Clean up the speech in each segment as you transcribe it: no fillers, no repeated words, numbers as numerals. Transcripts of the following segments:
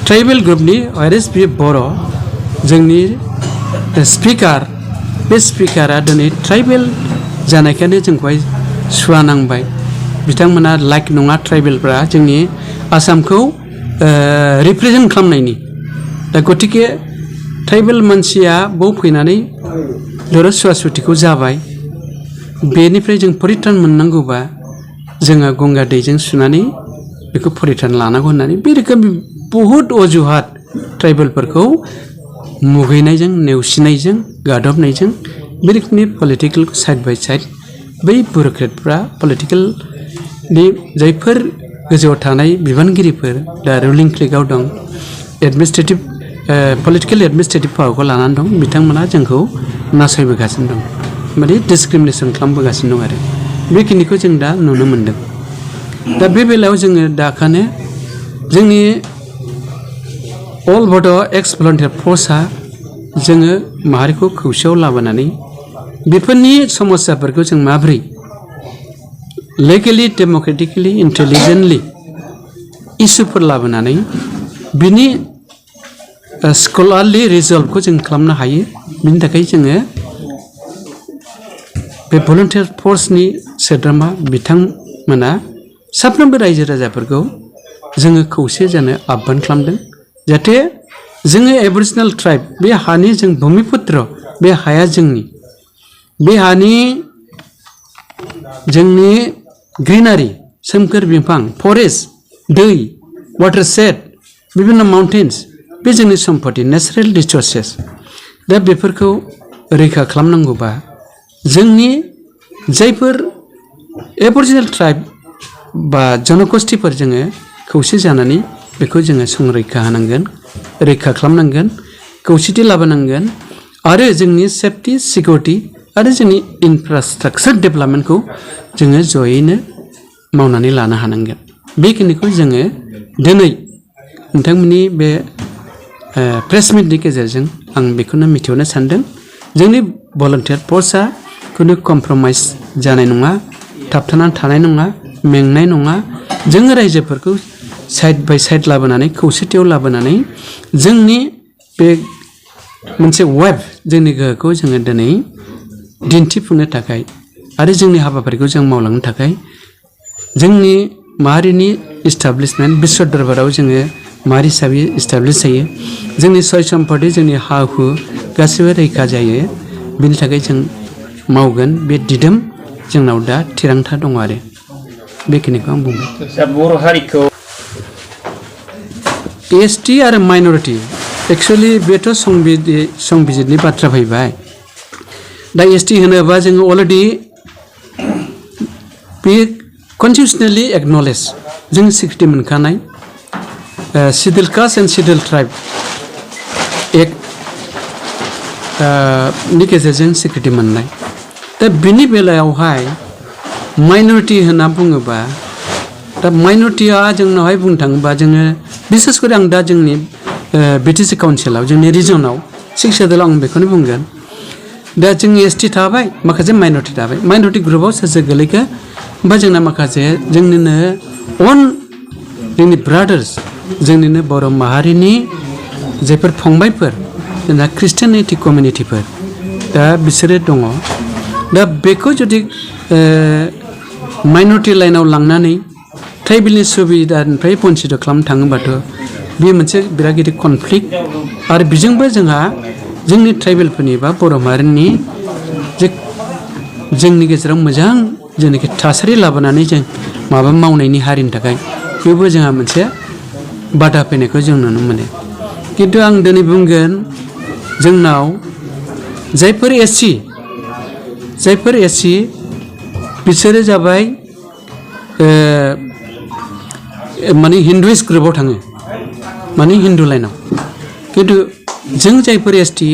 tribal ग्रुपनि virus बे बर' जोंनि स्पिकार बे स्पिकारा दिनै ट्राइबेल जानायखायनो जोंखौहाय सुवा नांबाय बिथांमोना लाइक नङा ट्राइबेलफ्रा जोंनि आसामखौ रिप्रेजेन्ट खालामनायनि दा गतिके ट्राइबेल मानसिया बाव फैनानै धर सुवा सुथिखौ जाबाय बेनिफ्राय जों परित्रान मोननांगौबा जोङो गंगा दैजों सुनानै बेखौ परित्रान लानांगौ होननानै बे रोखोमनि बहुद अजुहात ट्राइबेलफोरखौ मुगैनायजों नेवसिनायजों गादबनायजों बे रोखोमनि पलिटिकेल साइड बाय साइड बै ब्युरोक्रेटफ्रा पलिटिकेलनि जायफोर गोजौआव थानाय बिबानगिरिफोर दा रुलिं क्लिकआव दं एडमिनिस्ट्रेटिभ पलिटिकेल एडमिनिस्ट्रेटिभ पावारखौ लानानै दं बिथांमोना जोंखौ नासयबोगासिनो दं माने डिसक्रिमिनेसन खालामबोगासिनो दं आरो बेखिनिखौ जों दा नुनो मोन्दों दा बे बेलायाव जोङो दाखानो जोंनि अल बड' एक्स भलन्टियार फर्सआ जोङो माहारिखौ खौसेयाव लाबोनानै बेफोरनि समस्याफोरखौ जों माबोरै लिगेलि डेम'क्रेटिकेलि इन्टेलिजेन्टलि इसुफोर लाबोनानै बिनि स्कलारलि रिजल्टखौ जों खालामनो हायो बिनि थाखाय जोङो बे भलन्टियार फर्सनि सोद्रोमा बिथांमोना साफ्रोमबो रायजो राजाफोरखौ जोङो खौसे जानो आह्वान खालामदों जाहाथे जोङो एबरिजिनेल ट्राइब बे हानि जों भुमिपुत्र बे हाया जोंनि बे हानि जोंनि ग्रिनारि सोमखोर बिफां फरेस्ट दै वाटार सेट बिभिन्न माउन्टेन्स बे जोंनि सम्पति नेचारेल रिसोर्सेस दा बेफोरखौ रैखा खालामनांगौबा जोंनि जायफोर एबरिजिनेल ट्राइब बा जनगोष्ठीफोर जोङो खौसे जानानै बेखौ जोङो संरैखा होनांगोन रैखा खालामनांगोन खौसेथि लाबोनांगोन आरो जोंनि सेफटि सिकिउरिटि आरो जोंनि इनफ्रास्ट्राक्चार डेभेलपमेन्टखौ जोङो जयैनो मावनानै लानो हानांगोन बेखिनिखौ जोङो दिनै नोंथांमोननि बे प्रेस मिटनि गेजेरजों आं बेखौनो मिथिहरनो सानदों जोंनि भलन्टियार फर्सआ खुनु कमप्रमाइज जानाय नङा थाबथानानै थानाय नङा मेंनाय नङा जोङो रायजोफोरखौ साइड बाय साइड लाबोनानै खौसेथियाव लाबोनानै जोंनि बे मोनसे वेब जोंनि गोहोखौ जोङो दिनै दिन्थिफुंनो थाखाय आरो जोंनि हाबाफारिखौ जों मावलांनो थाखाय जोंनि माहारिनि इस्टाब्लिशमेन्ट बिश्व दरबाराव जोङो माहारि हिसाबै इस्टाब्लिश जायो जोंनि सय सम्पति जोंनि हा हु गासिबो रैखा जायो बिनि थाखाय जों मावगोन बे दिदोम जोंनाव दा थिरांथा दङ आरो बेखिनिखौ आं बुंबाय दा बर' हारिखौ एसटि आरो माइनरिटि एक्सुवेलि बेथ' संबिजितनि बाथ्रा फैबाय दा एसटि होनोबा जोङो अलरेडि बे कनस्टिटिउसनेलि एक्न'लेज जों स्वीकृति मोनखानाय शिड्युल कास्ट एन्ड शिड्युल ट्राइब एक्ट नि गेजेरजों स्वीकृति मोननाय दा बिनि बेलायावहाय माइनरिटि होनना बुङोबा दा माइनरिटिया जोंनावहाय बुंनो थाङोबा जोङो बिसेस करे आं दा जोंनि बिटिसि काउन्सिलाव जोंनि रिजनाव 6 शेड्युलाव आं बेखौनो बुंगोन दा जोंनि एसटि थाबाय माखासे माइनरिटि थाबाय माइनरिटि ग्रुपाव सोर सोर गोलैखो होमबा जोंना माखासे जोंनिनो अन जोंनि ब्रादार्स जोंनिनो बर' माहारिनि जायफोर फंबायफोर जोंना ख्रिस्टियानिटि कमिउनिटिफोर दा बिसोरो दङ दा बेखौ जुदि माइनरिटि लाइनाव लांनानै ट्राइबेलनि सुबिदानिफ्राय बन्सित खालामनो थाङोबाथ' बे मोनसे बिराद गिदिर कनफ्लिक्ट आरो बेजोंबो जोंहा जोंनि ट्राइबेलफोरनि बा बर' माहारिनि जे जोंनि गेजेराव मोजां जेनाखि थासारि लाबोनानै जों माबा मावनायनि हारिनि थाखाय बेबो जोंहा मोनसे बादा फैनायखौ जों नुनो मोनो खिन्थु आं दिनै बुंगोन जोंनाव जायफोर एससि बिसोरो जाबाय माने हिन्दुइस्ट ग्रुपाव थाङो माने हिन्दु लाइनाव खिन्थु जों जायफोर एसटि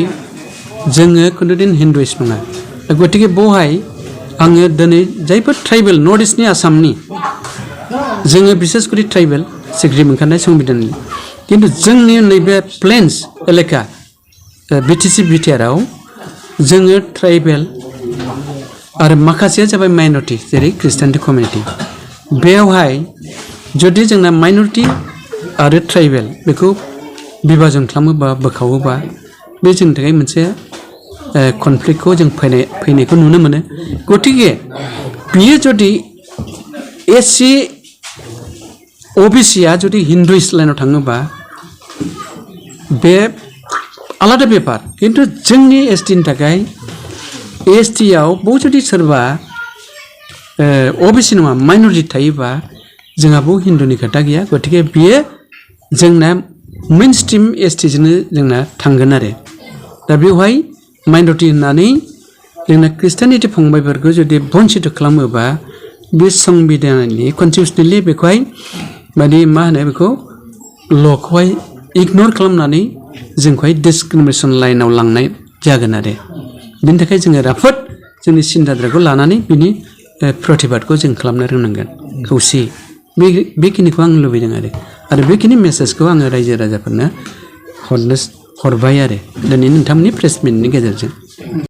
जोङो खुनुदिन हिन्दुइस्ट नङा गतिके बेवहाय आङो दिनै जायफोर ट्राइबेल नर्थ इस्टनि आसामनि जोङो बिसेस करि ट्राइबेल स्वीकृति मोनखानाय संबिधाननि खिन्थु जोंनि नैबे प्लेन्स एलेका बिटिसि बिटिआरआव जोङो ट्राइबेल आरो माखासेया जाबाय माइनरिटि जेरै ख्रिस्टियानिटि कमिउनिटि बेयावहाय जुदि जोंना माइनरिटि आरो ट्राइबेल बेखौ बिभाजन खालामोबा बोखावोबा बे जोंनि थाखाय मोनसे कनफ्लिक्टखौ जों फैनायखौ नुनो मोनो गतिके बियो जुदि एससि ओबिसिआ जुदि हिन्दुइस्ट लाइनाव थाङोबा बे आलादा बेपार किन्तु जोंनि एसटिनि थाखाय एसटिआव बाव जुदि सोरबा ओबिसि नङा माइनरिटि थायोबा जोंहा बाव हिन्दुनि खोथा गैया गतिके बियो जोंना मेइन स्ट्रिम एसटिजोंनो जोंना थांगोन आरो दा बेवहाय माइनरिटि होननानै जोंना ख्रिस्टियानिटि फंबायफोरखौ जुदि बन्सित खालामोबा बे संबिधाननि कनस्टिटिउसनेलि बेखौहाय माने मा होनो बेखौ ल'खौहाय इगनर खालामनानै जोंखौहाय डिसक्रिमिनेसन लाइनाव लांनाय जागोन आरो बिनि थाखाय जोङो राफोद जोंनि सिन्ताधाराखौ लानानै बिनि प्रतिबादखौ जों खालामनो रोंनांगोन खौसेयै बेखिनिखौ आं लुबैदों आरो बेखिनि मेसेजखौ आङो रायजो राजाफोरनो हरबाय आरो दिनै नोंथांमोननि प्रेस मिटनि गेजेरजों